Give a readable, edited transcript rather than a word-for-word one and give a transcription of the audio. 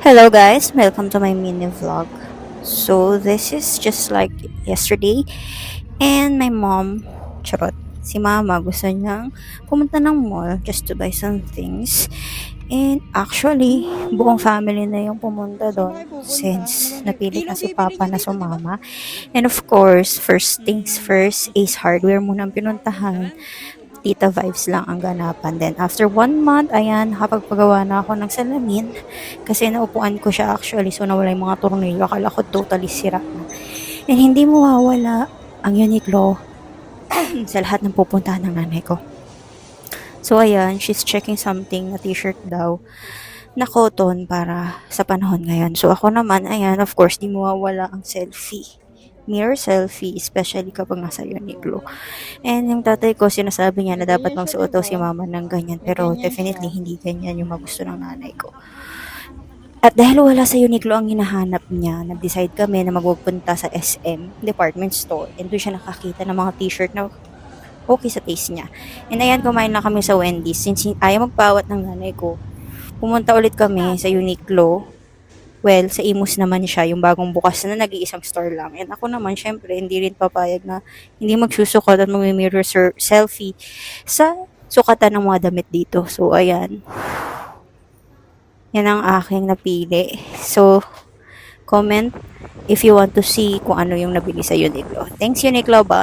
Hello guys, welcome to my mini vlog. So this is just like yesterday and my mom, charot, si mama gusto niyang pumunta ng mall just to buy some things. And actually, buong family na yung pumunta Saan ba doon kayo pupunta? Ano since bang napili Ninong kasi bibili papa nyo na dito, di ba? sumama. And of course, first things Hmm. first, Ace Hardware muna ang pinuntahan. Tita vibes lang ang ganapan. Then, after 1 month, ayan, nakapagpagawa na ako ng salamin. Kasi naupuan ko siya actually. So, nawala yung mga tornilyo. Akala ko totally sira na. And hindi mawawala ang Uniqlo sa lahat ng pupuntahan ng nanay ko. So, ayan, she's checking something na t-shirt daw na cotton para sa panahon ngayon. So, ako naman, ayan, of course, di mawawala ang selfie. Mirror selfie, especially kapag nasa Uniqlo. And yung tatay ko, sinasabi niya na May dapat ganyan siya, di magsuot daw si ba? mama ng ganyan. May Pero ganyan siya. definitely hindi ganyan yung magusto ng nanay ko. At dahil wala sa Uniqlo ang hinahanap niya, nag-decide kami na magpupunta sa SM, department store. And doon siya nakakita ng mga t-shirt na okay sa taste niya. And ayan, kumain na kami sa Wendy's. Since ayaw magpawat ng nanay ko, pumunta ulit kami sa Uniqlo. Well, sa Imus naman siya, yung bagong bukas na nag-iisang store lang. And ako naman, syempre, hindi rin papayag na hindi magsusukat at mag-mirror selfie sa sukatan ng mga damit dito. So, ayan. Yan ang aking napili. So, comment if you want to see kung ano yung nabili sa Uniqlo. Thanks, Uniqlo. Bye!